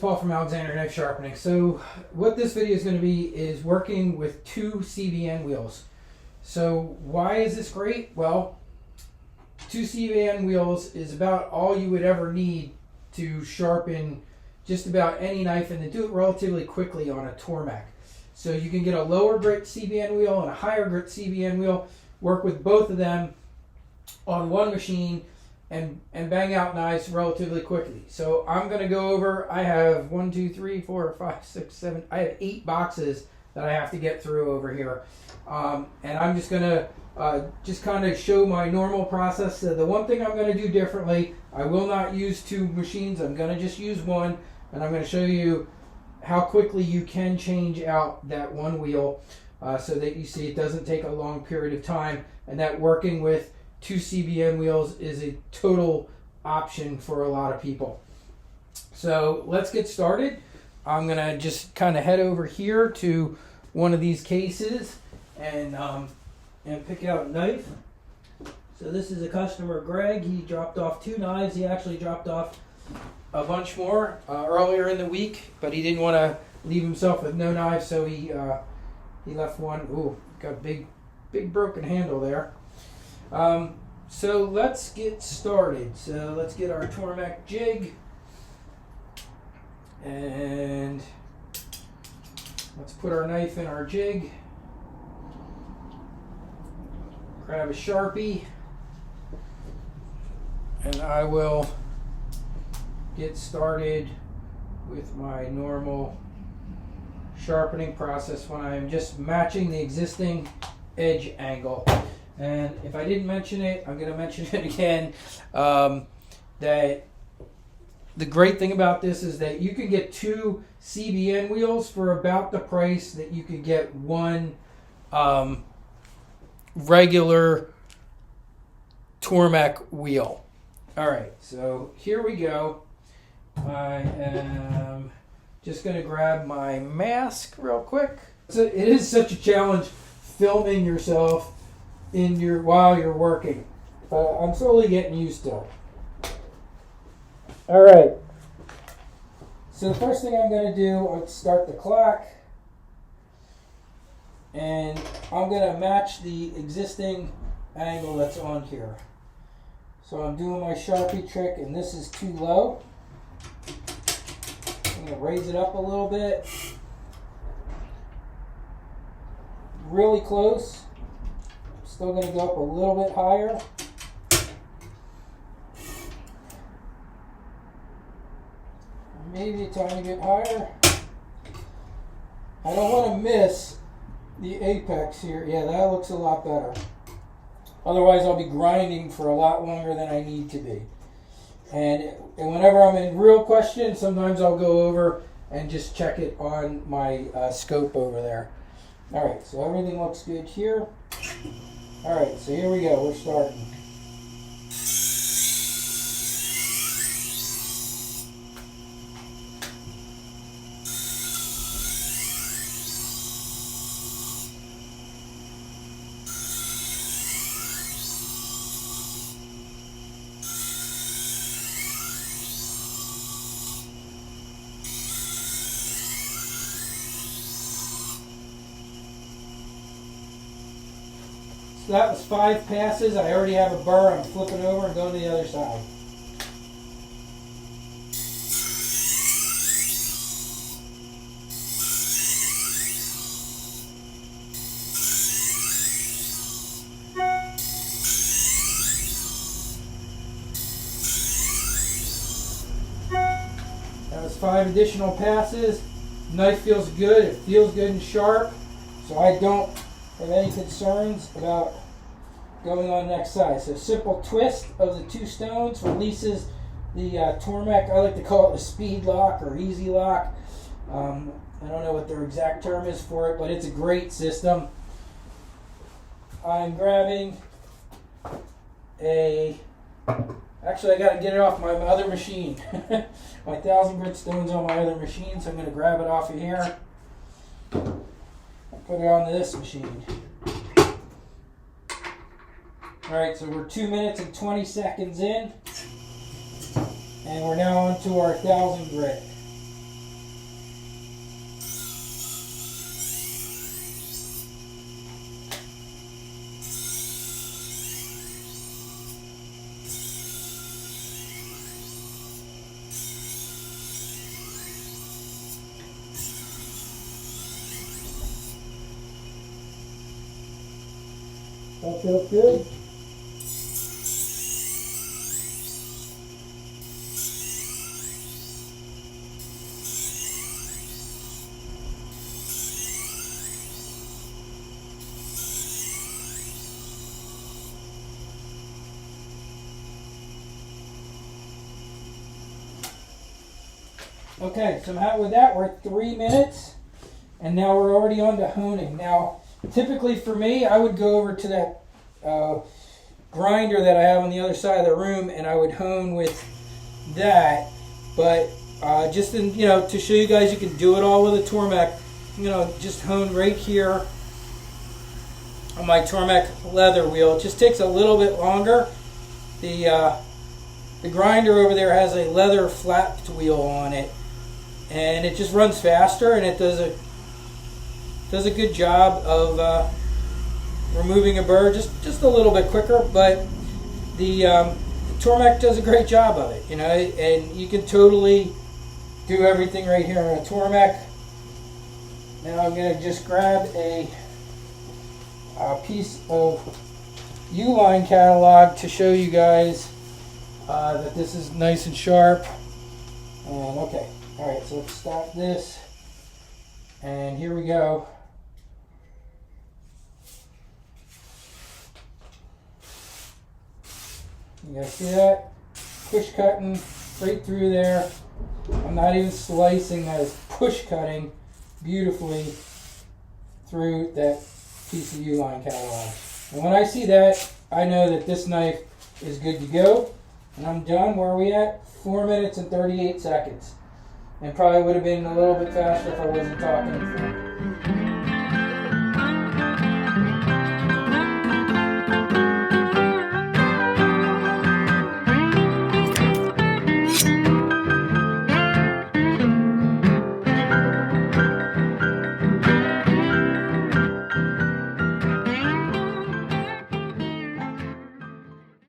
Paul from Alexander Knife Sharpening. So what this video is going to be is working with two CBN wheels. So why is this great? Well, two CBN wheels is about all you would ever need to sharpen just about any knife, and to do it relatively quickly on a Tormek. So you can get a lower grit CBN wheel and a higher grit CBN wheel, work with both of them on one machine and bang out knives relatively quickly. So I'm going to go over, I have 1, 2, 3, 4, 5, 6, 7, I have 8 boxes that I have to get through over here. And I'm just going to just kind of show my normal process. So the one thing I'm going to do differently, I will not use 2 machines, I'm going to just use one, and I'm going to show you how quickly you can change out that one wheel so that you see it doesn't take a long period of time, and that working with 2 CBN wheels is a total option for a lot of people. So let's get started. I'm going to just kind of head over here to one of these cases and pick out a knife. So this is a customer, Greg. He dropped off 2 knives. He actually dropped off a bunch more earlier in the week, but he didn't want to leave himself with no knives, so he left one. Ooh, got a big broken handle there. So let's get started. So let's get our Tormek jig, and let's put our knife in our jig. Grab a Sharpie, and I will get started with my normal sharpening process when I'm just matching the existing edge angle. And if I didn't mention it, I'm going to mention it again, that the great thing about this is that you can get 2 CBN wheels for about the price that you could get one regular Tormek wheel. Alright, so here we go. I am just going to grab my mask real quick. So it is such a challenge filming yourself while you're working. I'm slowly getting used to it. Alright. So the first thing I'm going to do, let's start the clock. And I'm going to match the existing angle that's on here. So I'm doing my Sharpie trick, and this is too low. I'm going to raise it up a little bit. Really close. I'm still going to go up a little bit higher. Maybe a tiny bit higher. I don't want to miss the apex here. Yeah, that looks a lot better. Otherwise, I'll be grinding for a lot longer than I need to be. And whenever I'm in real question, sometimes I'll go over and just check it on my scope over there. Alright, so everything looks good here. Alright, so here we go. We're starting. So that was 5 passes. I already have a burr. I'm flipping over and going to the other side. That was 5 additional passes. Knife feels good. It feels good and sharp. So I don't have any concerns about going on the next side. So simple twist of the 2 stones releases the Tormek. I like to call it the speed lock or easy lock. I don't know what their exact term is for it, but it's a great system. I'm grabbing actually I got to get it off my other machine. My 1000 grit stone's on my other machine, so I'm going to grab it off of here. Put it onto this machine. Alright, so we're 2 minutes and 20 seconds in, and we're now on to our 1000 grit. That feels good. Okay, so with that, we're at 3 minutes, and now we're already on to honing. Now, typically for me, I would go over to that grinder that I have on the other side of the room, and I would hone with that. But just in, to show you guys, you can do it all with a Tormek. Just hone right here on my Tormek leather wheel. It just takes a little bit longer. The grinder over there has a leather flapped wheel on it, and it just runs faster, and it does a good job of removing a burr just a little bit quicker. But the Tormek does a great job of it, and you can totally do everything right here on a Tormek. Now I'm going to just grab a piece of U-line catalog to show you guys that this is nice and sharp. And okay, all right, so let's stop this, and here we go. You guys see that? Push cutting right through there. I'm not even slicing, that is push cutting beautifully through that piece of U-line catalog. And when I see that, I know that this knife is good to go. And I'm done. Where are we at? 4 minutes and 38 seconds. And probably would have been a little bit faster if I wasn't talking.